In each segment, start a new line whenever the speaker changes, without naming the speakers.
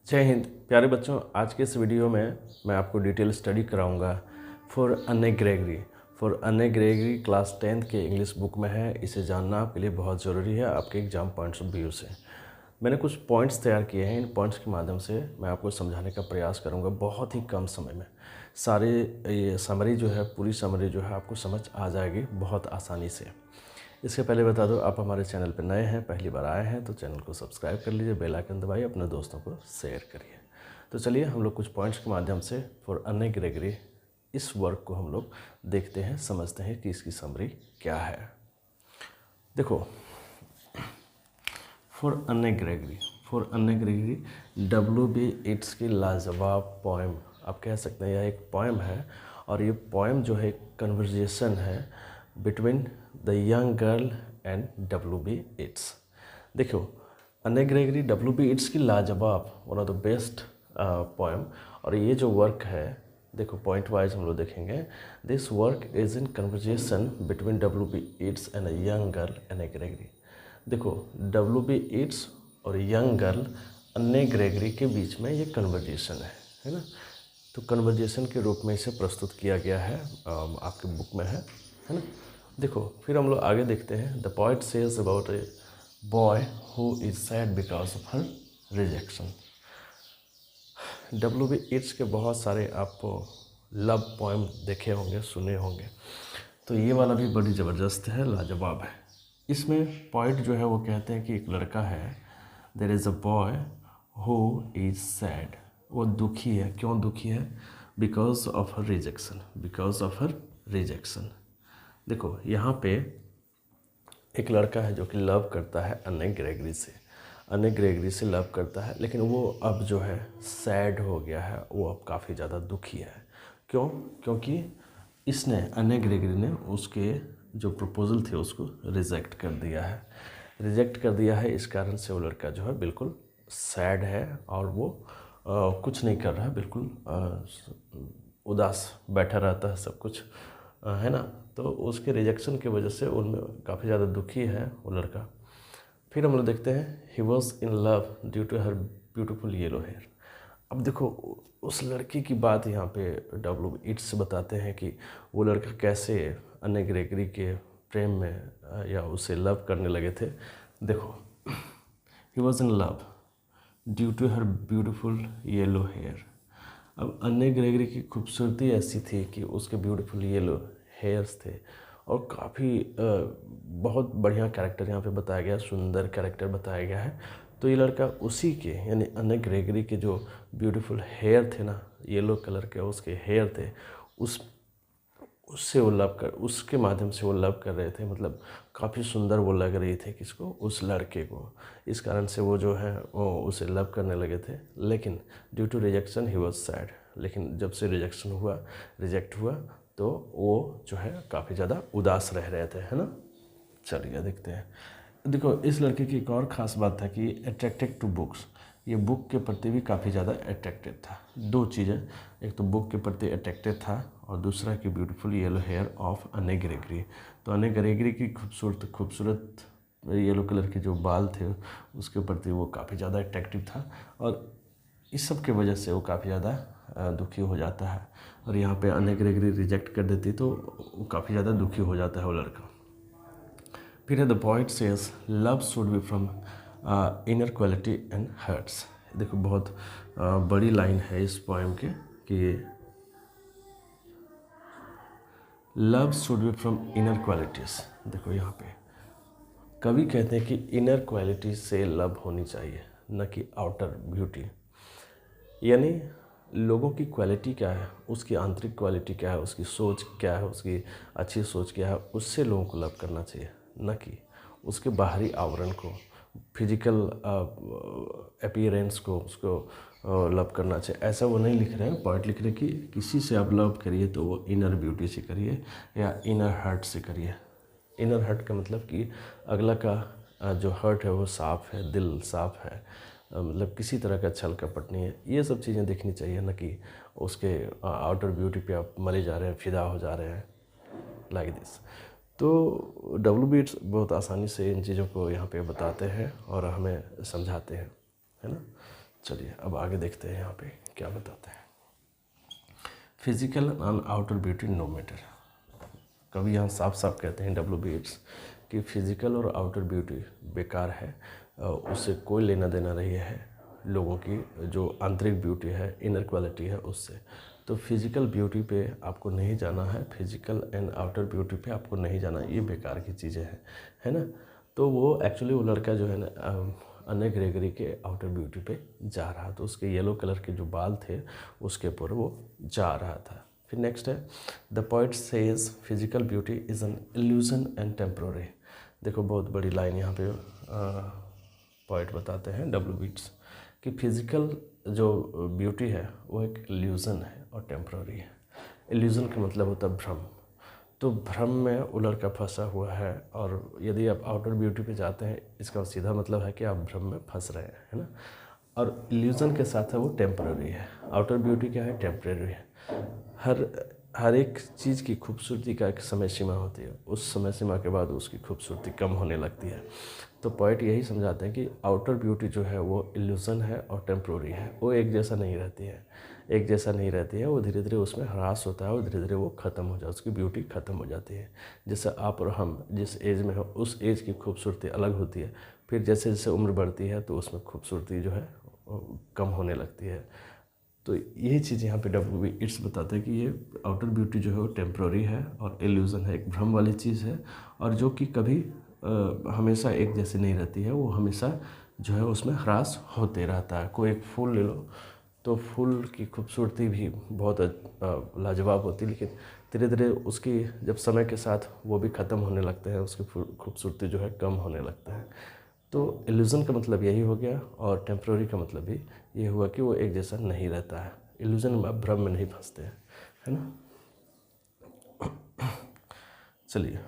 जय हिंद प्यारे बच्चों। आज के इस वीडियो में मैं आपको डिटेल स्टडी कराऊंगा फॉर अन्ने ग्रेगरी। क्लास 10th के इंग्लिश बुक में है। इसे जानना आपके लिए बहुत ज़रूरी है आपके एग्ज़ाम पॉइंट्स ऑफ व्यू से। मैंने कुछ पॉइंट्स तैयार किए हैं। इन पॉइंट्स के माध्यम से मैं आपको समझाने का प्रयास करूंगा बहुत ही कम समय में। सारे ये समरी जो है, पूरी समरी जो है आपको समझ आ जाएगी बहुत आसानी से। इससे पहले बता दो, आप हमारे चैनल पर नए हैं, पहली बार आए हैं तो चैनल को सब्सक्राइब कर लीजिए, बेल आइकन दबाइए, अपने दोस्तों को शेयर करिए। तो चलिए हम लोग कुछ पॉइंट्स के माध्यम से फॉर अन्ने ग्रेगरी इस वर्क को हम लोग देखते हैं, समझते हैं कि इसकी समरी क्या है। देखो, फॉर अन्ने ग्रेगरी W.B. येट्स की लाजवाब पोएम, आप कह सकते हैं यह एक पोएम है। और ये पोएम जो है कन्वर्जेशन है between the young girl and W.B. Yeats. देखो, अन्ने ग्रेगरी W.B. येट्स की लाजवाब, one of the best poem. और ये जो वर्क है, देखो पॉइंट वाइज हम लोग देखेंगे। This work is in conversation between W.B. Yeats and a young girl Anne Gregory. देखो, W.B. येट्स और यंग गर्ल अन्ने ग्रेगरी के बीच में ये कन्वर्जेशन है ना। तो कन्वर्जेशन के रूप में इसे प्रस्तुत किया गया है, आपके बुक में है ना। देखो, फिर हम लोग आगे देखते हैं। The poet says about a boy who is sad because of her rejection. W.B. Yeats के बहुत सारे आप लव पोएम देखे होंगे, सुने होंगे। तो ये वाला भी बड़ी ज़बरदस्त है, लाजवाब है। इसमें पॉइंट जो है वो कहते हैं कि एक लड़का है, there is a boy who is sad, वो दुखी है। क्यों दुखी है? Because of her rejection. देखो, यहाँ पे एक लड़का है जो कि लव करता है अन्ने ग्रेगरी से लव करता है, लेकिन वो अब जो है सैड हो गया है, वो अब काफ़ी ज़्यादा दुखी है। क्यों? क्योंकि इसने, अन्ने ग्रेगरी ने उसके जो प्रपोज़ल थे उसको रिजेक्ट कर दिया है। इस कारण से वो लड़का जो है बिल्कुल सैड है और वो कुछ नहीं कर रहा है, बिल्कुल उदास बैठा रहता है, सब कुछ है ना। तो उसके रिजेक्शन की वजह से उनमें काफ़ी ज़्यादा दुखी है वो लड़का। फिर हम लोग देखते हैं, he was in love due to her beautiful yellow hair. अब देखो, उस लड़की की बात यहाँ पे W.B. येट्स बताते हैं कि वो लड़का कैसे अन्ने ग्रेगरी के प्रेम में या उसे लव करने लगे थे। देखो, he was in love due to her beautiful yellow hair. अब अन्ने ग्रेगरी की खूबसूरती ऐसी थी कि उसके ब्यूटीफुल येलो हेयर्स थे और काफ़ी बहुत बढ़िया कैरेक्टर यहाँ पे बताया गया, सुंदर कैरेक्टर बताया गया है। तो ये लड़का उसी के, यानी अन्ने ग्रेगरी के जो ब्यूटीफुल हेयर थे ना, येलो कलर के उसके हेयर थे, उससे वो उसके माध्यम से वो लव कर रहे थे। मतलब काफ़ी सुंदर वो लग रही थी किसको? उस लड़के को। इस कारण से वो जो है वो उसे लव करने लगे थे। लेकिन due to rejection he was sad. लेकिन जब से रिजेक्ट हुआ तो वो जो है काफ़ी ज़्यादा उदास रह रहे थे, है ना। चलिए देखते हैं। देखो, इस लड़के की एक और ख़ास बात था कि अट्रैक्टेड टू बुक्स, ये बुक के प्रति भी काफ़ी ज़्यादा अट्रैक्टेड था। दो चीज़ें, एक तो बुक के प्रति अट्रैक्टेड था और दूसरा कि ब्यूटीफुल येलो हेयर ऑफ अन्ने ग्रेगरी। तो अन्ने ग्रेगरी की खूबसूरत येलो कलर के जो बाल थे उसके प्रति वो काफ़ी ज़्यादा अट्रैक्टिव था और इस सब के वजह से वो काफ़ी ज़्यादा दुखी हो जाता है। और यहाँ पे अन्ने ग्रेगरी रिजेक्ट कर देती तो वो काफ़ी ज़्यादा दुखी हो जाता है वो लड़का। फिर the poet says love should be from inner quality and hearts. देखो, बहुत बड़ी लाइन है इस पोएम के कि love should be from inner qualities. देखो, यहाँ पे कवि कहते हैं कि इनर क्वालिटी से लव होनी चाहिए, न कि आउटर ब्यूटी। यानी लोगों की क्वालिटी क्या है, उसकी आंतरिक क्वालिटी क्या है, उसकी सोच क्या है, उसकी अच्छी सोच क्या है, उससे लोगों को लव करना चाहिए, न कि उसके बाहरी आवरण को, फिजिकल अपीयरेंस को, उसको लव करना चाहिए। ऐसा वो नहीं लिख रहे हैं, पॉइंट लिख रहे हैं कि किसी से आप लव करिए तो वो इनर ब्यूटी से करिए या इनर हार्ट से करिए। इनर हार्ट का मतलब कि अगला का जो हार्ट है वो साफ़ है, दिल साफ़ है, मतलब किसी तरह का छल कपट नहीं है। ये सब चीज़ें देखनी चाहिए, ना कि उसके आउटर ब्यूटी पे आप मरे जा रहे हैं, फिदा हो जा रहे हैं, लाइक दिस। तो W.B. येट्स बहुत आसानी से इन चीज़ों को यहाँ पे बताते हैं और हमें समझाते हैं, है ना। चलिए अब आगे देखते हैं यहाँ पे क्या बताते हैं। Physical and outer beauty no matter. कभी यहाँ साफ साफ कहते हैं WB येट्स कि फिज़िकल और आउटर ब्यूटी बेकार है, उससे कोई लेना देना नहीं है लोगों की जो आंतरिक ब्यूटी है, इनर क्वालिटी है उससे। तो फिज़िकल ब्यूटी पे आपको नहीं जाना है, फिज़िकल एंड आउटर ब्यूटी पे आपको नहीं जाना, ये बेकार की चीज़ें हैं, है ना। तो वो एक्चुअली वो लड़का जो है ना अन्य ग्रेगरी के आउटर ब्यूटी पे जा रहा, तो उसके येलो कलर के जो बाल थे उसके ऊपर वो जा रहा था। फिर नेक्स्ट है the poet says physical beauty is an illusion and temporary. देखो बहुत बड़ी लाइन यहाँ पे पोइट बताते हैं WB येट्स कि फिजिकल जो ब्यूटी है वो एक इल्यूजन है और टेम्प्रोरी है। इल्यूजन का मतलब होता है भ्रम, तो भ्रम में वो लड़का फंसा हुआ है। और यदि आप आउटर ब्यूटी पे जाते हैं इसका सीधा मतलब है कि आप भ्रम में फंस रहे हैं, है ना। और इल्यूजन के साथ है वो टेम्पररी है। आउटर ब्यूटी क्या है, टेम्पररी है। हर एक चीज़ की खूबसूरती का एक समय सीमा होती है, उस समय सीमा के बाद उसकी खूबसूरती कम होने लगती है। तो पॉइंट यही समझाते हैं कि आउटर ब्यूटी जो है वो इल्यूजन है और टेम्पररी है, वो एक जैसा नहीं रहती है, एक जैसा नहीं रहती है, वो धीरे धीरे उसमें ह्रास होता है और धीरे धीरे वो ख़त्म हो जाती है, उसकी ब्यूटी ख़त्म हो जाती है। जैसे आप और हम जिस एज में हो उस एज की खूबसूरती अलग होती है, फिर जैसे जैसे उम्र बढ़ती है तो उसमें खूबसूरती जो है कम होने लगती है। तो यही चीज़ यहाँ पे WB येट्स बताते हैं कि ये आउटर ब्यूटी जो है वो टेम्प्रोरी है और इल्यूज़न है, एक भ्रम वाली चीज़ है, और जो कि कभी हमेशा एक जैसी नहीं रहती है, वो हमेशा जो है उसमें ह्रास होते रहता है। कोई एक फूल ले लो तो फूल की खूबसूरती भी बहुत लाजवाब होती है, लेकिन धीरे धीरे उसकी जब समय के साथ वो भी ख़त्म होने लगते हैं, उसकी खूबसूरती जो है कम होने लगता है। तो इल्यूज़न का मतलब यही हो गया और टेम्प्रोरी का मतलब भी ये हुआ कि वो एक जैसा नहीं रहता है। इल्यूज़न में आप भ्रम में नहीं फंसते हैं, है ना। चलिए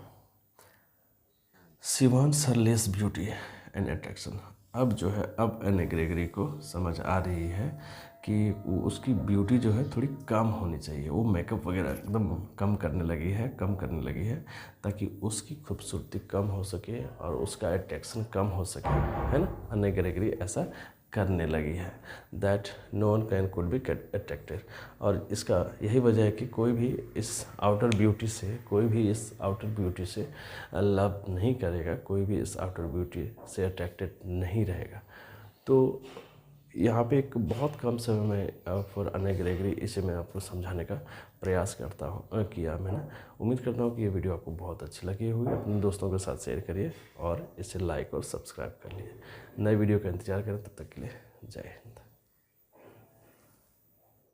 सिवान सरलेस ब्यूटी एंड अट्रैक्शन। अब जो है अब एन ग्रेगरी को समझ आ रही है कि उसकी ब्यूटी जो है थोड़ी कम होनी चाहिए, वो मेकअप वगैरह एकदम कम करने लगी है ताकि उसकी खूबसूरती कम हो सके और उसका अट्रैक्शन कम हो सके, है ना। एन ग्रेगरी ऐसा करने लगी है that no one can could be attracted. और इसका यही वजह है कि कोई भी इस आउटर ब्यूटी से लव नहीं करेगा, कोई भी इस आउटर ब्यूटी से अट्रैक्टेड नहीं रहेगा। तो यहाँ पे एक बहुत कम समय में फॉर एन ग्रेगरी इसे मैं आपको समझाने का प्रयास किया मैंने। उम्मीद करता हूँ कि ये वीडियो आपको बहुत अच्छी लगी होगी। अपने दोस्तों के साथ शेयर करिए और इसे लाइक और सब्सक्राइब कर लिए। नए वीडियो का इंतज़ार करें, तब तक के लिए जय हिंद।